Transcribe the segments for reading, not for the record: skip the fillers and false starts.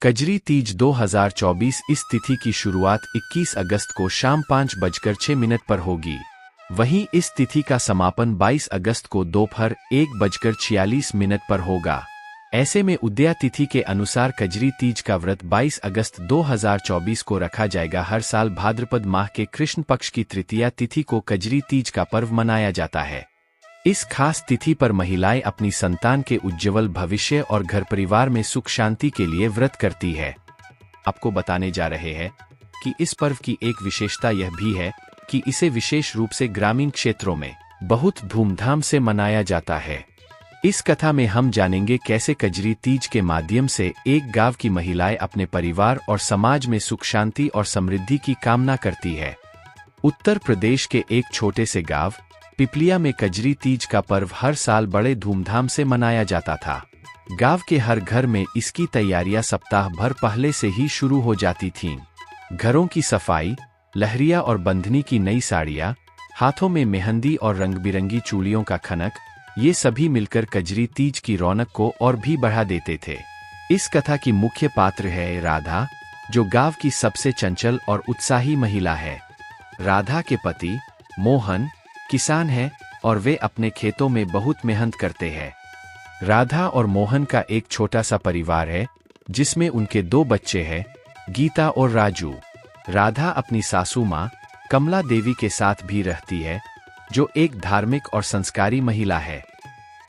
कजरी तीज 2024 इस तिथि की शुरुआत 21 अगस्त को शाम 5:06 पर होगी। वहीं इस तिथि का समापन 22 अगस्त को दोपहर 1:46 पर होगा। ऐसे में उदया तिथि के अनुसार कजरी तीज का व्रत 22 अगस्त 2024 को रखा जाएगा। हर साल भाद्रपद माह के कृष्ण पक्ष की तृतीया तिथि को कजरी तीज का पर्व मनाया जाता है। इस खास तिथि पर महिलाएं अपनी संतान के उज्ज्वल भविष्य और घर परिवार में सुख शांति के लिए व्रत करती है। आपको बताने जा रहे हैं कि इस पर्व की एक विशेषता यह भी है कि इसे विशेष रूप से ग्रामीण क्षेत्रों में बहुत धूमधाम से मनाया जाता है। इस कथा में हम जानेंगे कैसे कजरी तीज के माध्यम से एक गांव की महिलाएं अपने परिवार और समाज में सुख शांति और समृद्धि की कामना करती है। उत्तर प्रदेश के एक छोटे से गांव पिपलिया में कजरी तीज का पर्व हर साल बड़े धूमधाम से मनाया जाता था। गांव के हर घर में इसकी तैयारियां सप्ताह भर पहले से ही शुरू हो जाती थीं। घरों की सफाई, लहरिया और बंधनी की नई साड़ियां, हाथों में मेहंदी और रंग-बिरंगी चूड़ियों का खनक, ये सभी मिलकर कजरी तीज की रौनक को और भी बढ़ा देते थे। इस कथा की मुख्य पात्र है राधा, जो गांव की सबसे चंचल और उत्साही महिला है। राधा के पति मोहन किसान है और वे अपने खेतों में बहुत मेहनत करते हैं। राधा और मोहन का एक छोटा सा परिवार है जिसमें उनके 2 बच्चे हैं, गीता और राजू। राधा अपनी सासू माँ कमला देवी के साथ भी रहती है, जो एक धार्मिक और संस्कारी महिला है।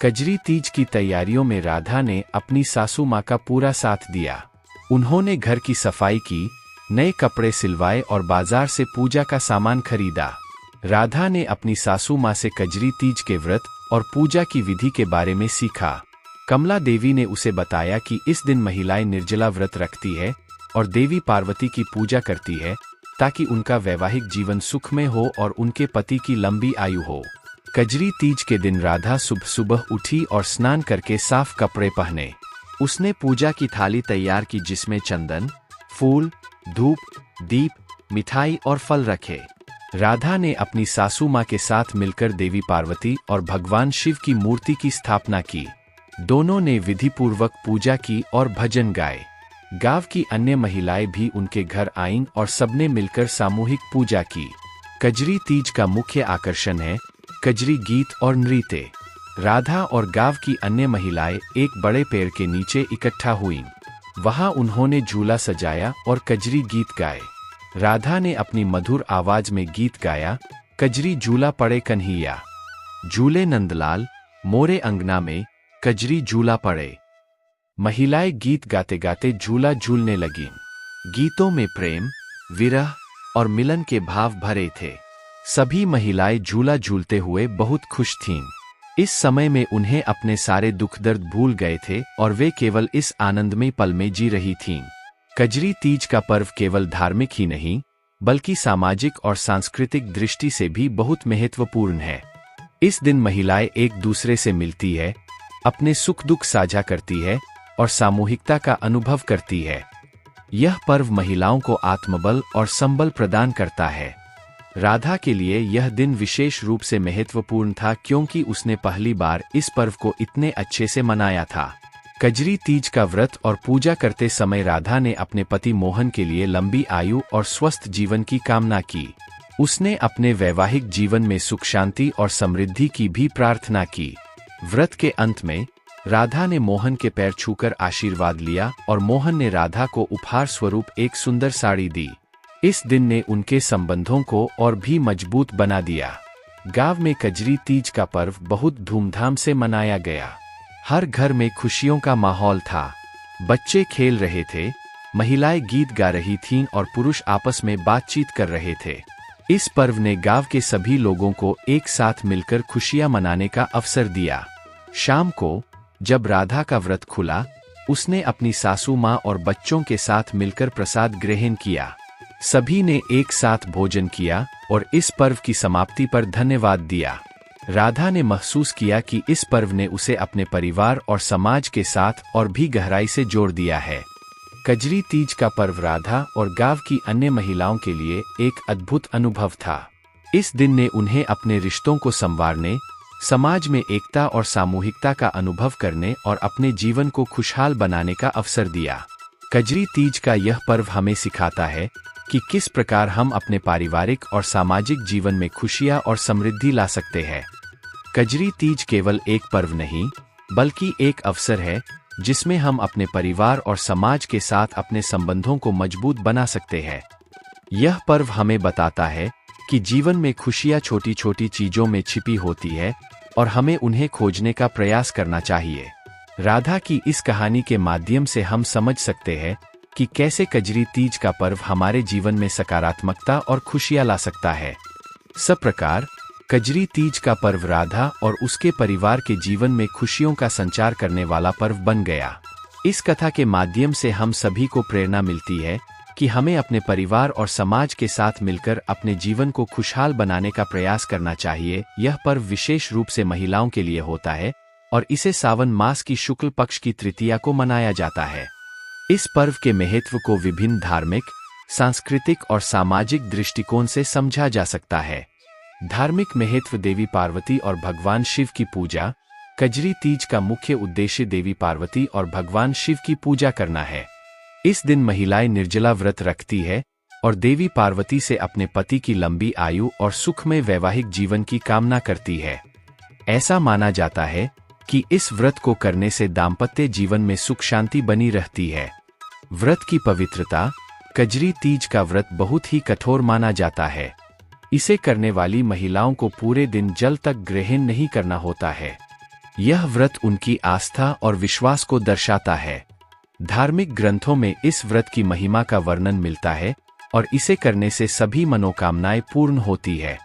कजरी तीज की तैयारियों में राधा ने अपनी सासू माँ का पूरा साथ दिया। उन्होंने घर की सफाई की, नए कपड़े सिलवाए और बाजार से पूजा का सामान खरीदा। राधा ने अपनी सासू माँ से कजरी तीज के व्रत और पूजा की विधि के बारे में सीखा। कमला देवी ने उसे बताया कि इस दिन महिलाएं निर्जला व्रत रखती है और देवी पार्वती की पूजा करती है ताकि उनका वैवाहिक जीवन सुखमय हो और उनके पति की लंबी आयु हो। कजरी तीज के दिन राधा सुबह सुबह उठी और स्नान करके साफ कपड़े पहने। उसने पूजा की थाली तैयार की जिसमें चंदन, फूल, धूप, दीप, मिठाई और फल रखे। राधा ने अपनी सासू माँ के साथ मिलकर देवी पार्वती और भगवान शिव की मूर्ति की स्थापना की। दोनों ने विधिपूर्वक पूजा की और भजन गाए। गांव की अन्य महिलाएं भी उनके घर आईं और सबने मिलकर सामूहिक पूजा की। कजरी तीज का मुख्य आकर्षण है कजरी गीत और नृत्य। राधा और गांव की अन्य महिलाएं एक बड़े पेड़ के नीचे इकट्ठा हुईं। वहां उन्होंने झूला सजाया और कजरी गीत गाए। राधा ने अपनी मधुर आवाज में गीत गाया, कजरी झूला पड़े कन्हैया, झूले नंदलाल, मोरे अंगना में कजरी झूला पड़े। महिलाएं गीत गाते गाते झूला झूलने लगीं। गीतों में प्रेम, विरह और मिलन के भाव भरे थे। सभी महिलाएं झूला झूलते हुए बहुत खुश थीं। इस समय में उन्हें अपने सारे दुख दर्द भूल गए थे और वे केवल इस आनंदमय पल में जी रही थीं। कजरी तीज का पर्व केवल धार्मिक ही नहीं, बल्कि सामाजिक और सांस्कृतिक दृष्टि से भी बहुत महत्वपूर्ण है। इस दिन महिलाएं एक दूसरे से मिलती है, अपने सुख दुख साझा करती है और सामूहिकता का अनुभव करती है। यह पर्व महिलाओं को आत्मबल और संबल प्रदान करता है। राधा के लिए यह दिन विशेष रूप से महत्वपूर्ण था क्योंकि उसने पहली बार इस पर्व को इतने अच्छे से मनाया था। कजरी तीज का व्रत और पूजा करते समय राधा ने अपने पति मोहन के लिए लंबी आयु और स्वस्थ जीवन की कामना की। उसने अपने वैवाहिक जीवन में सुख शांति और समृद्धि की भी प्रार्थना की। व्रत के अंत में राधा ने मोहन के पैर छूकर आशीर्वाद लिया और मोहन ने राधा को उपहार स्वरूप एक सुंदर साड़ी दी। इस दिन ने उनके संबंधों को और भी मजबूत बना दिया। गांव में कजरी तीज का पर्व बहुत धूमधाम से मनाया गया। हर घर में खुशियों का माहौल था। बच्चे खेल रहे थे, महिलाएं गीत गा रही थीं और पुरुष आपस में बातचीत कर रहे थे। इस पर्व ने गांव के सभी लोगों को एक साथ मिलकर खुशियां मनाने का अवसर दिया। शाम को जब राधा का व्रत खुला, उसने अपनी सासू माँ और बच्चों के साथ मिलकर प्रसाद ग्रहण किया। सभी ने एक साथ भोजन किया और इस पर्व की समाप्ति पर धन्यवाद दिया। राधा ने महसूस किया कि इस पर्व ने उसे अपने परिवार और समाज के साथ और भी गहराई से जोड़ दिया है। कजरी तीज का पर्व राधा और गांव की अन्य महिलाओं के लिए एक अद्भुत अनुभव था। इस दिन ने उन्हें अपने रिश्तों को संवारने, समाज में एकता और सामूहिकता का अनुभव करने और अपने जीवन को खुशहाल बनाने का अवसर दिया। कजरी तीज का यह पर्व हमें सिखाता है कि किस प्रकार हम अपने पारिवारिक और सामाजिक जीवन में खुशियां और समृद्धि ला सकते हैं। कजरी तीज केवल एक पर्व नहीं, बल्कि एक अवसर है जिसमें हम अपने परिवार और समाज के साथ अपने संबंधों को मजबूत बना सकते हैं। यह पर्व हमें बताता है कि जीवन में खुशियां छोटी छोटी चीजों में छिपी होती है और हमें उन्हें खोजने का प्रयास करना चाहिए। राधा की इस कहानी के माध्यम से हम समझ सकते हैं कि कैसे कजरी तीज का पर्व हमारे जीवन में सकारात्मकता और खुशियां ला सकता है। सब प्रकार कजरी तीज का पर्व राधा और उसके परिवार के जीवन में खुशियों का संचार करने वाला पर्व बन गया। इस कथा के माध्यम से हम सभी को प्रेरणा मिलती है कि हमें अपने परिवार और समाज के साथ मिलकर अपने जीवन को खुशहाल बनाने का प्रयास करना चाहिए। यह पर्व विशेष रूप से महिलाओं के लिए होता है और इसे सावन मास की शुक्ल पक्ष की तृतीया को मनाया जाता है। इस पर्व के महत्व को विभिन्न धार्मिक, सांस्कृतिक और सामाजिक दृष्टिकोण से समझा जा सकता है। धार्मिक महत्व: देवी पार्वती और भगवान शिव की पूजा। कजरी तीज का मुख्य उद्देश्य देवी पार्वती और भगवान शिव की पूजा करना है। इस दिन महिलाएं निर्जला व्रत रखती है और देवी पार्वती से अपने पति की लंबी आयु और सुखमय वैवाहिक जीवन की कामना करती है। ऐसा माना जाता है कि इस व्रत को करने से दाम्पत्य जीवन में सुख शांति बनी रहती है। व्रत की पवित्रता: कजरी तीज का व्रत बहुत ही कठोर माना जाता है। इसे करने वाली महिलाओं को पूरे दिन जल तक ग्रहण नहीं करना होता है। यह व्रत उनकी आस्था और विश्वास को दर्शाता है। धार्मिक ग्रंथों में इस व्रत की महिमा का वर्णन मिलता है और इसे करने से सभी मनोकामनाएं पूर्ण होती है।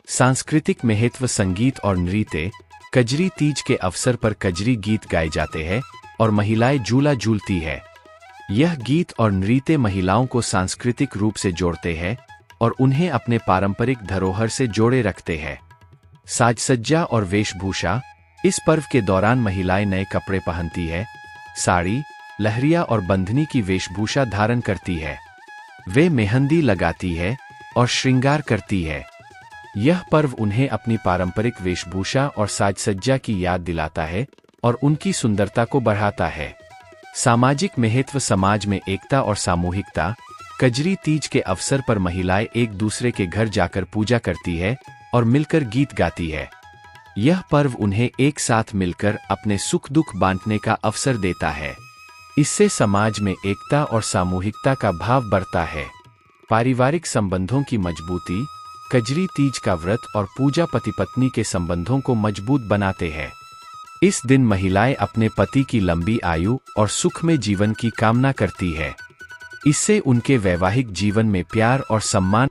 सांस्कृतिक महत्व: संगीत और नृत्य। कजरी तीज के अवसर पर कजरी गीत गाए जाते हैं और महिलाएं झूला झूलती है। यह गीत और नृत्य महिलाओं को सांस्कृतिक रूप से जोड़ते हैं और उन्हें अपने पारंपरिक धरोहर से जोड़े रखते हैं। साज-सज्जा और वेशभूषा। इस पर्व के दौरान महिलाएं नए कपड़े पहनती है, साड़ी, लहरिया और बंधनी की वेशभूषा धारण करती है। वे मेहंदी लगाती है और श्रृंगार करती है। यह पर्व उन्हें अपनी पारंपरिक वेशभूषा और साज-सज्जा की याद दिलाता है और उनकी सुंदरता को बढ़ाता है। सामाजिक महत्व: समाज में एकता और सामूहिकता। कजरी तीज के अवसर पर महिलाएं एक दूसरे के घर जाकर पूजा करती है और मिलकर गीत गाती है। यह पर्व उन्हें एक साथ मिलकर अपने सुख दुख बांटने का अवसर देता है। इससे समाज में एकता और सामूहिकता का भाव बढ़ता है। पारिवारिक संबंधों की मजबूती। कजरी तीज का व्रत और पूजा पति पत्नी के संबंधों को मजबूत बनाते हैं। इस दिन महिलाएं अपने पति की लंबी आयु और सुखमय जीवन की कामना करती है। इससे उनके वैवाहिक जीवन में प्यार और सम्मान